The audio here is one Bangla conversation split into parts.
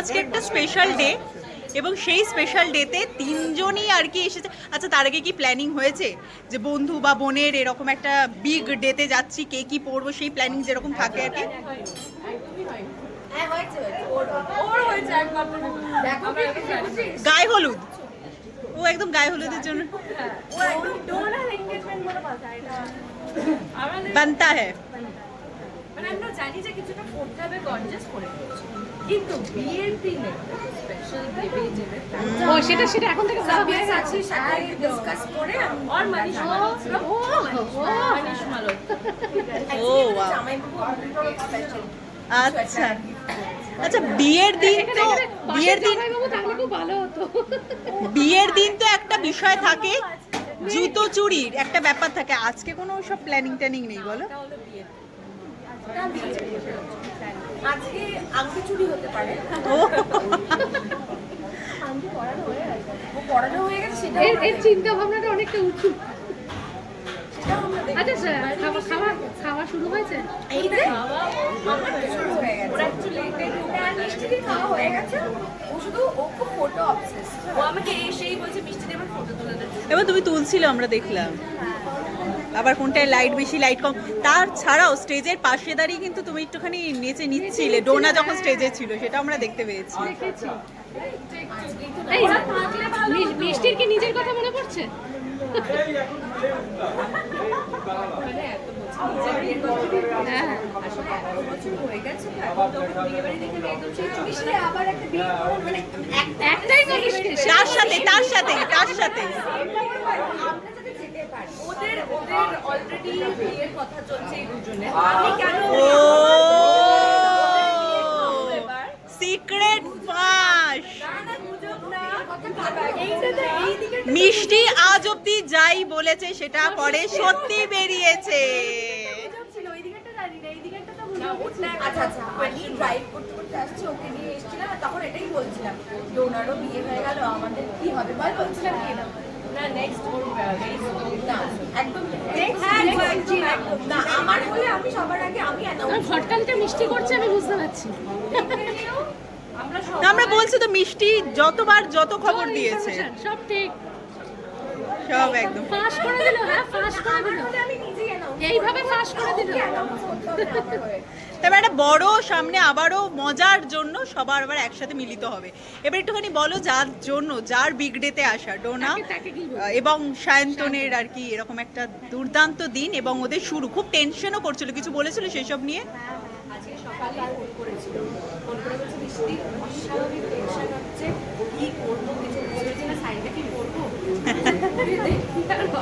আজকে একটা স্পেশাল ডে এবং সেই স্পেশাল ডেতে তিনজনই আর কি এসেছে। আচ্ছা, তার আগে কি প্ল্যানিং হয়েছে যে বন্ধু বা বোনের এরকম একটা বিগ ডেতে যাচ্ছি, কে কি পরবো সেই প্ল্যানিং যেরকম থাকে আর কি? গায়ে হলুদ, ও একদম গায়ে হলুদের জন্য বানতা হ্যাঁ। মানে আমরা জানি যে কিছুটা করতে হবে, গর্জিয়াস করে কিন্তু বিয়ের দিনে স্পেশাল ভেবে যাবে ও সেটা এখন থেকে সাবিয়াস আছে সাথে ডিসকাস করে আর মানিশ মালহোত্রা মানিশ মালহোত্রা ও ওয়াও, আচ্ছা আচ্ছা। বিয়ের দিন তো বিয়ের দিন তো একটা বিষয় থাকে, জুতো চুরির একটা ব্যাপার থাকে। আজকে কোনো সব প্ল্যানিং ট্যানিং নেই বলো? আজকে আংটি চুরি হতে পারে, ও ও পড়ানো হয়ে গেছে সেটা এর চিন্তা ভাবনাটা অনেকটা উঁচু। সেটাও আমরা দেখব। আচ্ছা খাওয়া শুরু হয়েছে? এই যে আমার তো শুরু হয়ে গেছে, ওরা একটু লেট আর মিষ্টি দিয়ে খাওয়া হয়ে গেছে। ও শুধু ও খুব ফটো অবসেস, ও আমাকে এসেই বলছে মিষ্টি দিয়ে আমার ফটো তুলে দে। এবার তুমি তুলছিল আমরা দেখলাম, আবার কোনটায় লাইট বেশি লাইট কম। তাছাড়াও স্টেজের পাশে দাঁড়িয়ে কিন্তু তুমি একটুখানি নেচে নিচ্ছিলে ডোনা যখন স্টেজে ছিল, সেটা আমরা দেখতে পেয়েছি। দেখেছি। এই মিষ্টির কি নিজের কথা মনে পড়ছে? হ্যাঁ আসলে এত বছর হয়ে গেছে এখন তো ওকে বিয়ে বাড়ি দেখে একদম সেই মিষ্টি আবার একটা বিয়ে মানে একটাই মানুষ তার সাথে তার সাথে তার সাথে আমরা যাতে যেতে পারি, ওদের অলরেডি বিয়ের কথা চলছে এই দুজনে। আমি কেন ও সিক্রেট ফাঁস। মিষ্টি আজ অব্দি যাই বলেছে সেটা পরে সত্যি বেরিয়েছে। আচ্ছা আচ্ছা, আমি ড্রাইভ করতে করতে আসছি, ওকে নিয়ে এসেছিলাম আর তখন এটাই বলছিলাম ডোনারও বিয়ে হয়ে গেল, আমাদের কি হবে বল, বলছিলাম কি না না নেক্সট ওর না একদম না আমার হলে আমি সবার আগে আমি হটকালিটা মিষ্টি করছে আমি বুঝতে পারছি। আমরা বলছি তো মিষ্টি যতবার যত খবর দিয়েছে সব ঠিক, সব একদম ফাঁস করে দিল। হ্যাঁ ফাঁস করে দিল, আমি নিজেই এইভাবে ফাঁস করে দিল। তবে একটা বড় সামনে আবারও মজার জন্য সবার আবার একসাথে মিলিত হবে। এবার একটুখানি বলো যার জন্য, যার বিগ ডেতে আসা ডোনা তাকে কি এবং সায়ন্তনের আর কি এরকম একটা দুর্দান্ত দিন, এবং ওদের শুরু খুব টেনশনও করছিল, কিছু বলেছিল সেসব নিয়ে? আজকে সকালে ফোন করেছিল, ফোন করে বলছে বৃষ্টি অস্বাভাবিক টেনশন হচ্ছে, কি করবো কিছু বুঝতে পারছি না, সাইডে কি করবো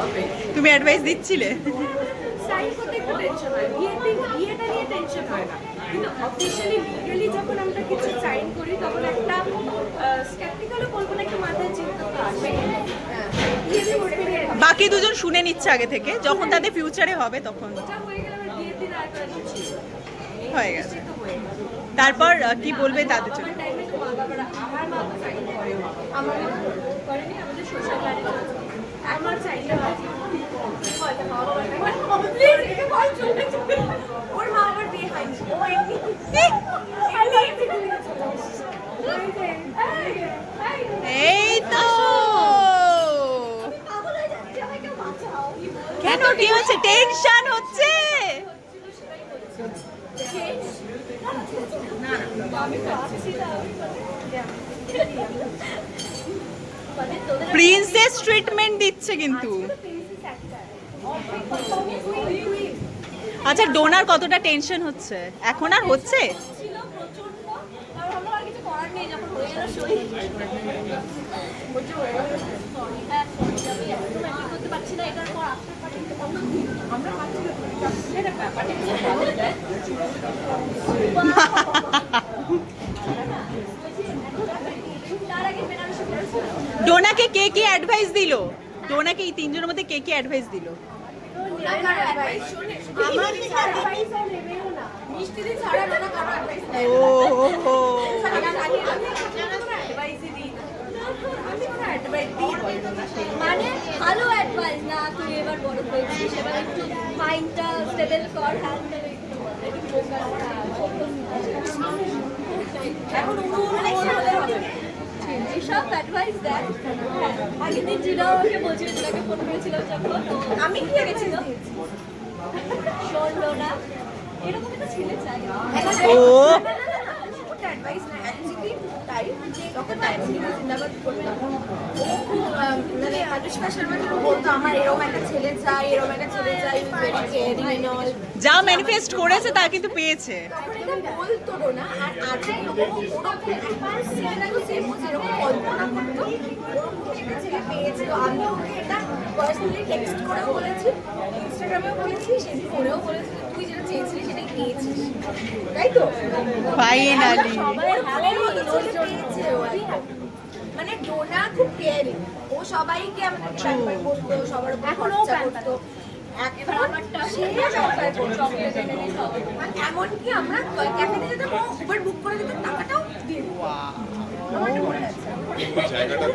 হবে। তুমি অ্যাডভাইস দিচ্ছিলে? সাইন করতে একটু টেনশন হয়, বিয়েটা নিয়ে টেনশন হয় না, কিন্তু অফিসিয়ালি লিগালি যখন আমরা কিছু সাইন করি তখন একটা স্ক্যাপটিক্যালও বলবো না, একটু মাথায় চিন্তা তো আসে। বাকি দুজন শুনে নিচ্ছে আগে থেকে, যখন তাদের ফিউচারে হবে তখন ওটা হয়ে গেলে আমার বিয়ের দিন আর একটা ছিল হয়ে গেছে। তো হয়ে গেল। তারপর কি বলবে তাদের জন্য? আমার টাইমে তো মা বাবারা, আমার মা তো সাইন করে, আমার মা করেনি, আমাদের সোশ্যাল লাইফে আমার চাইলে ওর মা আবার বিয়ে হয়নি, ও এমনি এই তো কেন কি হচ্ছে? টেনশন হচ্ছে? প্রিন্সেস ট্রিটমেন্ট দিচ্ছে কিন্তু। আচ্ছা, ডোনার কতটা টেনশন হচ্ছে এখন? আর হচ্ছে ডোনাকে কে কি অ্যাডভাইস দিল? ডোনাকে এই তিনজনের মধ্যে কে কি অ্যাডভাইস দিল? মানে ভালো অ্যাডভাইস না, তুই এবার বড় হয়েছিস, এবার একটু মাইন্ডটা স্টেবল কর, হ্যাঁ রাফ অ্যাডভাইস দেন। আগের দিন জিনা আমাকে বলছিল, জিনাকে ফোন করেছিলাম যখন, আমি কি গেছিল শুনলো না, এরকম একটা ছেলে চাই। ও ওটা অ্যাডভাইস না অ্যাকচুয়ালি তাই যখন জিন্দাবাদ করতাম ও খুব মানে আনুষ্কা শর্মা যেরকম বলতো আমার এরকম একটা ছেলে চাই, এরকম একটা ছেলে চাই, ভেরি কেয়ারিং এন্ড অল। যা ম্যানিফেস্ট করেছে তা কিন্তু পেয়েছে। তখন এটা বলতো না, আর আজকে ওরকম একবার সেম টু সেম যেরকম কল্পনা করতো ওরকম একটা ছেলে পেয়েছে। তো আমি ওকে এটা পার্সোনালি টেক্সট করেও বলেছি, ইনস্টাগ্রামেও বলেছি, সেদিন ফোনেও বলেছি যে তুই যেটা চেয়েছিলি সেটাই পেয়েছিস, তাই তো? ফাইনালি ওর মনের মতো ছেলে পেয়েছে ও একদম। মানে ডোনা খুব কেয়ারিং, ও সবাইকে আমাদের ট্রান্সফার করতো, সবার উপর খরচা করতো। এখন আমারটা সে ট্রান্সফার করতো, এমনকি আমরা ক্যাফেতে যেতাম ও উবার বুক করে দিত, টাকাটাও দিয়ে দিত। আমারটা মনে আছে। জায়গাটা